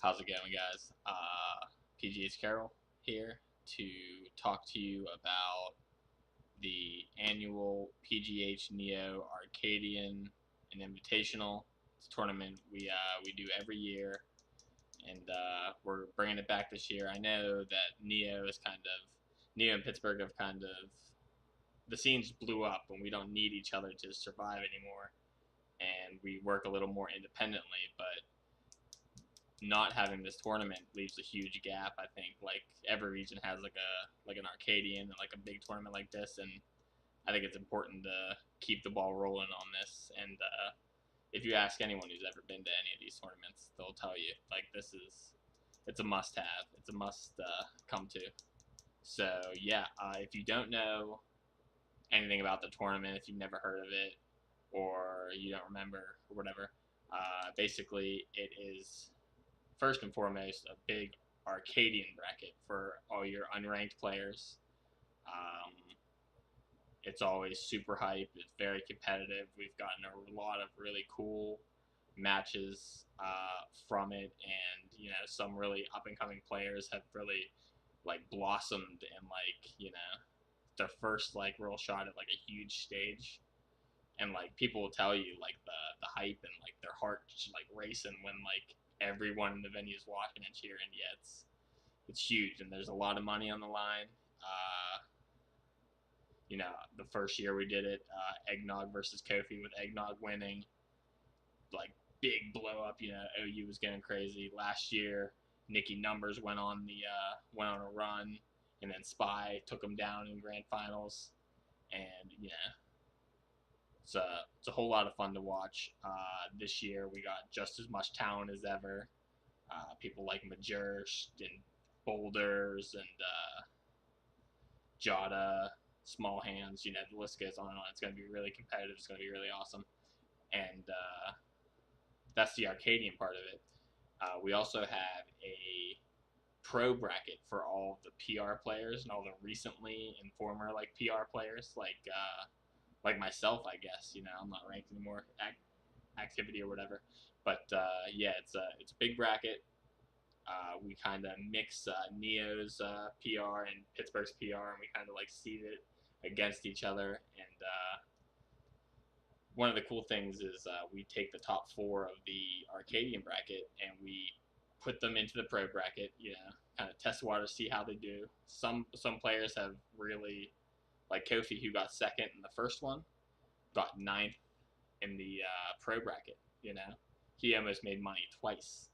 How's it going, guys? PGH Carroll here to talk to you about the annual PGH NEO Arcadian and Invitational. It's a tournament we do every year, and we're bringing it back this year. I know that NEO and Pittsburgh have the scenes blew up, and we don't need each other to survive anymore, and we work a little more independently, but not having this tournament leaves a huge gap. I think like every region has like an Arcadian and like a big tournament like this, and I think it's important to keep the ball rolling on this. And if you ask anyone who's ever been to any of these tournaments, they'll tell you like it's a must-have. It's a must come to. So yeah, if you don't know anything about the tournament, if you've never heard of it or you don't remember or whatever, basically it is first and foremost a big Arcadian bracket for all your unranked players. Um, it's always super hype. It's very competitive. We've gotten a lot of really cool matches from it, and some really up and coming players have really like blossomed and their first like real shot at like a huge stage. And like people will tell you like the hype and like their heart just like racing when like everyone in the venue is watching and cheering. Yeah, it's huge, and there's a lot of money on the line. The first year we did it, Eggnog versus Kofi, with Eggnog winning, like big blow up. OU was getting crazy. Last year, Nikki Numbers went on a run, and then Spy took him down in grand finals, and it's a whole lot of fun to watch. This year we got just as much talent as ever. People like Majurst and Boulders and Jada, Small Hands. The list goes on and on. It's going to be really competitive. It's going to be really awesome. And that's the Arcadian part of it. We also have a pro bracket for all the PR players and all the recently and former like PR players, like myself, I guess. I'm not ranked anymore, activity or whatever. But yeah, it's a big bracket. We kind of mix Neo's PR and Pittsburgh's PR, and we kind of like seed it against each other. And one of the cool things is we take the top four of the Arcadian bracket and we put them into the pro bracket. Kind of test the water, see how they do. Some players have really, like Kofi, who got second in the first one, got ninth in the pro bracket. He almost made money twice.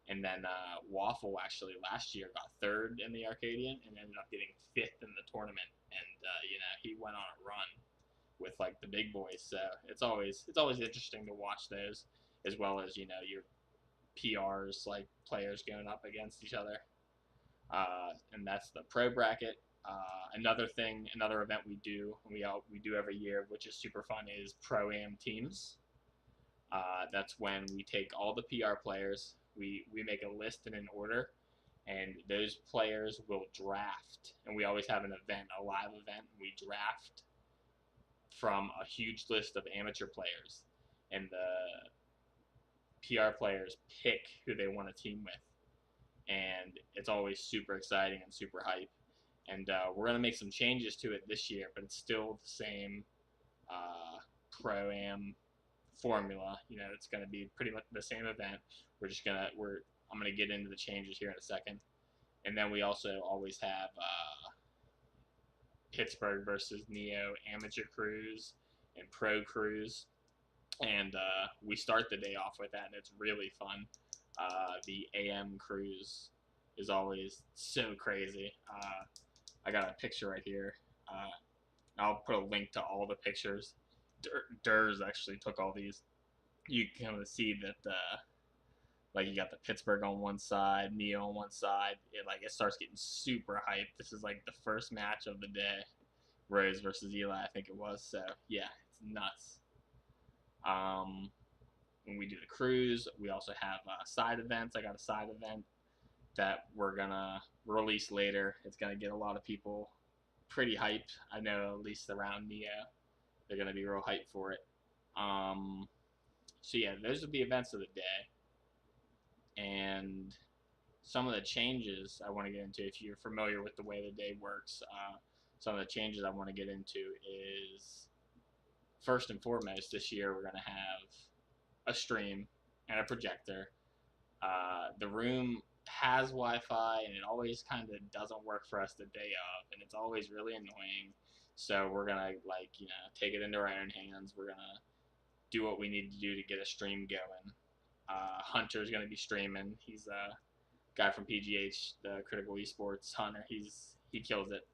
And then Waffle actually last year got third in the Arcadian and ended up getting fifth in the tournament. And he went on a run with like the big boys. So it's always interesting to watch those, as well as your PRs, like players going up against each other. And that's the pro bracket. Another event we do every year, which is super fun, is Pro-Am teams. That's when we take all the PR players, we make a list in an order, and those players will draft. And we always have an event, a live event. We draft from a huge list of amateur players, and the PR players pick who they want to team with. And it's always super exciting and super hype. And we're going to make some changes to it this year, but it's still the same Pro-Am formula. It's going to be pretty much the same event. I'm going to get into the changes here in a second. And then we also always have Pittsburgh versus Neo amateur crews and pro crews. And we start the day off with that, and it's really fun. The AM cruise is always so crazy. I got a picture right here. I'll put a link to all the pictures. Durs actually took all these. You can kind of see that like you got the Pittsburgh on one side, Neo on one side. It starts getting super hyped. This is like the first match of the day, Rose versus Eli, I think it was. So yeah, it's nuts. When we do the cruise, we also have side events. I got a side event that we're gonna release later. It's gonna get a lot of people pretty hyped. I know at least around Neo, they're gonna be real hyped for it. So yeah, those are the events of the day. and some of the changes I want to get into. If you're familiar with the way the day works, some of the changes I want to get into is, first and foremost, this year we're going to have a stream and a projector. The room has Wi-Fi, and it always kind of doesn't work for us the day of, and it's always really annoying. So we're gonna take it into our own hands. We're gonna do what we need to do to get a stream going. Hunter's gonna be streaming. He's a guy from PGH, the Critical Esports Hunter. He kills it.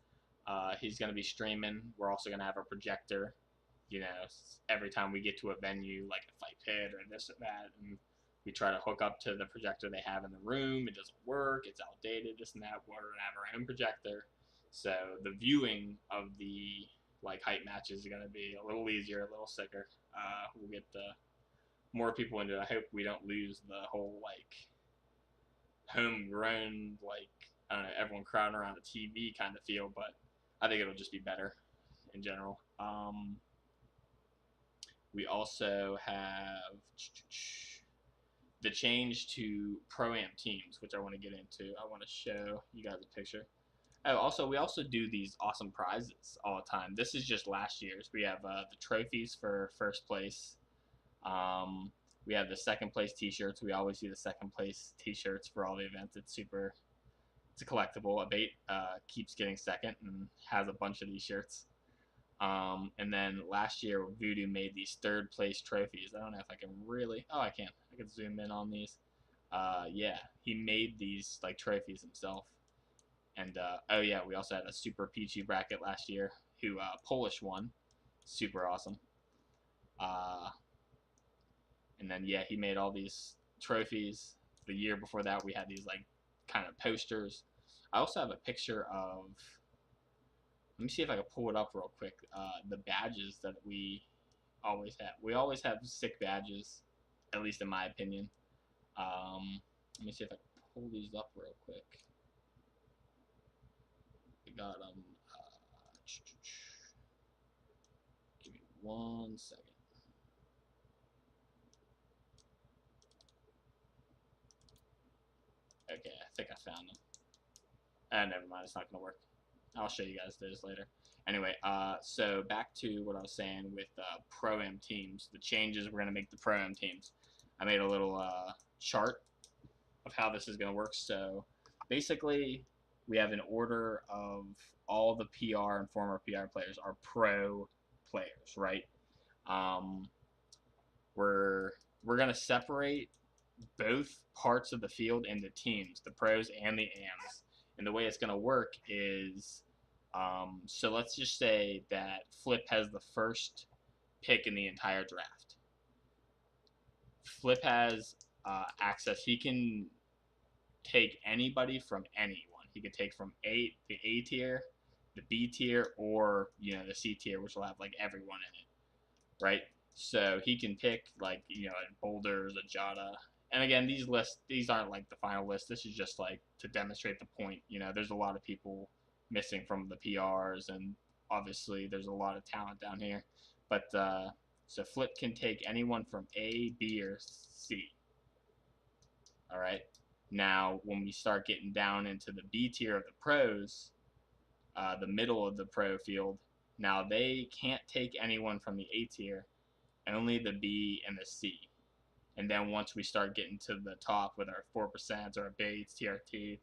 He's gonna be streaming. We're also gonna have a projector. Every time we get to a venue like a fight pit or this or that, and we try to hook up to the projector they have in the room. It doesn't work. It's outdated. This and that. We're gonna have our own projector, so the viewing of the hype matches is gonna be a little easier, a little sicker. We'll get more people into it. I hope we don't lose the whole homegrown I don't know, everyone crowding around the TV kind of feel, but I think it'll just be better in general. We also have the change to Pro-Am teams, which I want to get into. I want to show you guys a picture. Oh, also, we also do these awesome prizes all the time. This is just last year's. We have the trophies for first place. We have the second place t-shirts. We always do the second place t-shirts for all the events. It's a collectible. Abate keeps getting second and has a bunch of these shirts. And then last year, Voodoo made these third place trophies. I don't know if I can really. Oh, I can. I can zoom in on these. Yeah, he made these trophies himself. And oh yeah, we also had a Super Peachy bracket last year, who Polish won. Super awesome. And then yeah, he made all these trophies. The year before that, we had these kind of posters. I also have a picture of. Let me see if I can pull it up real quick. The badges that we always have. We always have sick badges, at least in my opinion. Let me see if I can pull these up real quick. We got them. Give me 1 second. Okay, I think I found them. Never mind. It's not gonna work. I'll show you guys those later. Anyway, so back to what I was saying with Pro-Am teams, the changes we're going to make the Pro-Am teams. I made a little chart of how this is going to work. So basically, we have an order of all the PR and former PR players are pro players, right? We're going to separate both parts of the field into teams, the pros and the AMs. And the way it's going to work is, so let's just say that Flip has the first pick in the entire draft. Flip has access. He can take anybody from anyone. He can take from the A tier, the B tier, or the C tier, which will have everyone in it, right? So he can pick Boulders, a Jada. And again, these aren't the final list. This is just to demonstrate the point. There's a lot of people missing from the PRs, and obviously there's a lot of talent down here. But so Flip can take anyone from A, B, or C. All right. Now, when we start getting down into the B tier of the pros, the middle of the pro field, now they can't take anyone from the A tier, only the B and the C. And then once we start getting to the top with our 4% or our Bates, TRT,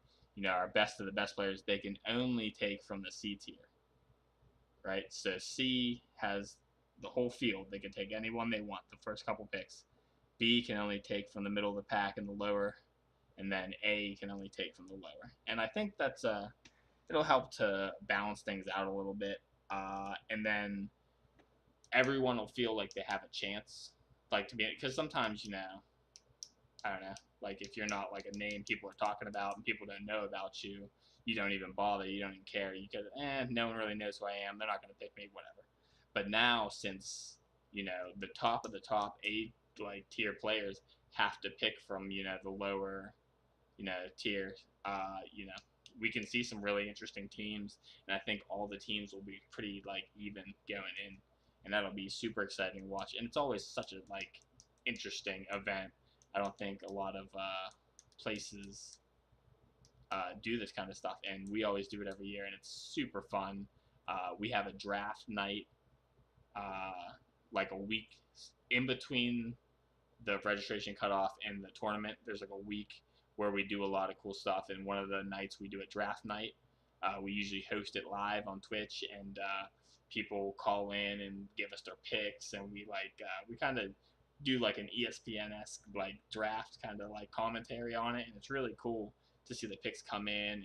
our best of the best players, they can only take from the C tier, right? So C has the whole field. They can take anyone they want, the first couple picks. B can only take from the middle of the pack and the lower, and then A can only take from the lower. And I think that's it'll help to balance things out a little bit, and then everyone will feel like they have a chance. To be, because sometimes I don't know, if you're not a name people are talking about and people don't know about you, you don't even bother, you don't even care. You could, no one really knows who I am. They're not going to pick me, whatever. But now, since the top of the top A tier players have to pick from the lower tiers, we can see some really interesting teams, and I think all the teams will be pretty even going in. And that'll be super exciting to watch. And it's always such a interesting event. I don't think a lot of places do this kind of stuff, and we always do it every year, and it's super fun. We have a draft night like a week in between the registration cutoff and the tournament. There's like a week where we do a lot of cool stuff, and one of the nights we do a draft night. We usually host it live on Twitch, and people call in and give us their picks, and we kind of do like an ESPN-esque like draft kind of like commentary on it, and it's really cool to see the picks come in, and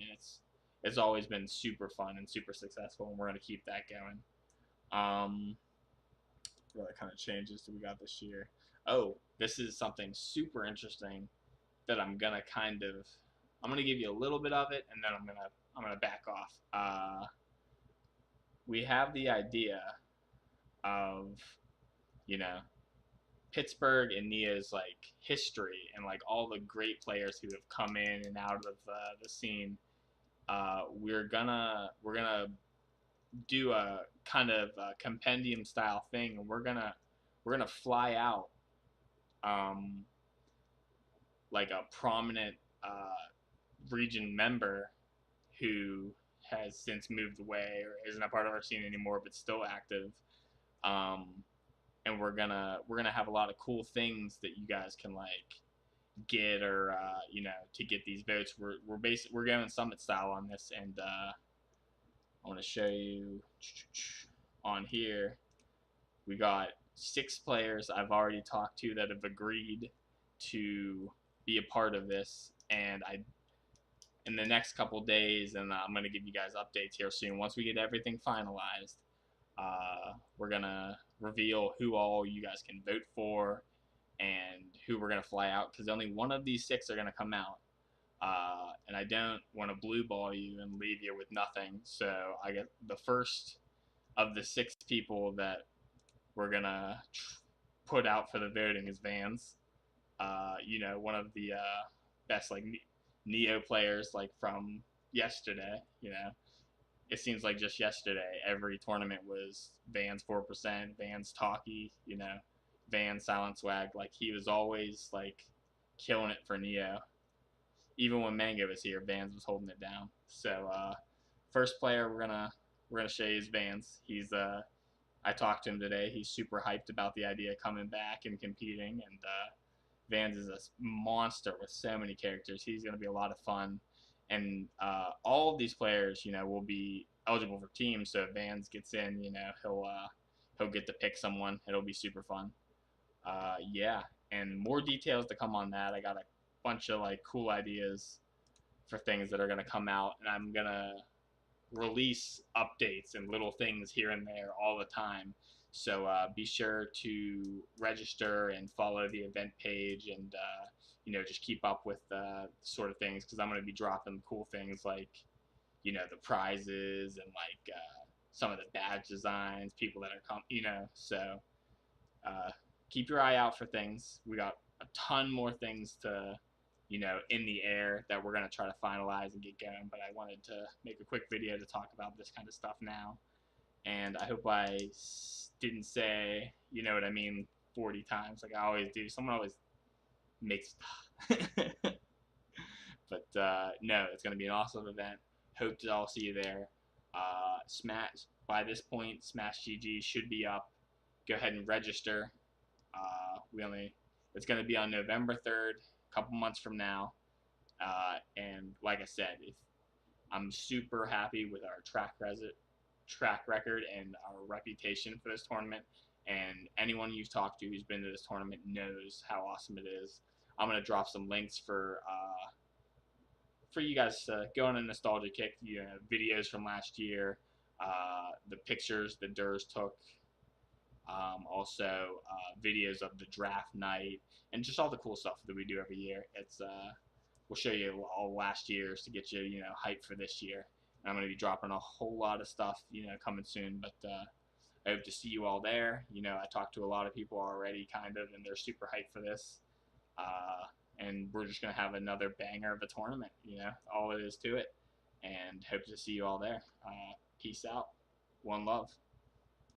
it's always been super fun and super successful, and we're gonna keep that going. What other kind of changes do we got this year? Oh, this is something super interesting that I'm gonna give you a little bit of it, and then I'm gonna back off. We have the idea of, you know, Pittsburgh and Nia's like history and like all the great players who have come in and out of the scene. We're gonna do a kind of a compendium style thing, and we're gonna fly out um, like a prominent region member who has since moved away or isn't a part of our scene anymore, but still active. Um, and we're gonna have a lot of cool things that you guys can like get or to get these votes. We're going summit style on this, and I want to show you on here. We got 6 players I've already talked to that have agreed to be a part of this, and in the next couple days, and I'm gonna give you guys updates here soon. Once we get everything finalized, we're gonna reveal who all you guys can vote for and who we're gonna fly out, because only one of these 6 are gonna come out. And I don't want to blue ball you and leave you with nothing. So I get the first of the 6 people that we're gonna put out for the voting is Vans. One of the best like Neo players like from yesterday. It seems like just yesterday every tournament was Vans 4%, Vans Talkie, Vans Silent Swag. Like he was always like killing it for Neo. Even when Mango was here, Vans was holding it down. So first player we're gonna show you is Vans. I talked to him today. He's super hyped about the idea of coming back and competing, and Vans is a monster with so many characters. He's gonna be a lot of fun, and all of these players, will be eligible for teams. So if Vans gets in, he'll get to pick someone. It'll be super fun. Yeah, and more details to come on that. I got a bunch of like cool ideas for things that are going to come out, and I'm going to release updates and little things here and there all the time. So be sure to register and follow the event page, and just keep up with sort of things, because I'm going to be dropping cool things like the prizes and like some of the badge designs, people that are so keep your eye out for things. We got a ton more things to in the air that we're going to try to finalize and get going, but I wanted to make a quick video to talk about this kind of stuff now, and I hope I didn't say what I mean 40 times like I always do. Someone always makes but no, it's going to be an awesome event. Hope to all see you there. Smash, by this point, Smash GG should be up. Go ahead and register. It's going to be on November 3rd, a couple months from now, and like I said, I'm super happy with our track record and our reputation for this tournament, and anyone you've talked to who's been to this tournament knows how awesome it is. I'm going to drop some links for you guys to go on a nostalgia kick, videos from last year, the pictures that Durs took, also videos of the draft night, and just all the cool stuff that we do every year. We'll show you all last year's to get you hyped for this year. And I'm going to be dropping a whole lot of stuff coming soon, but I hope to see you all there. I talked to a lot of people already kind of, and they're super hyped for this, and we're just going to have another banger of a tournament, all it is to it, and hope to see you all there. Peace out. One love.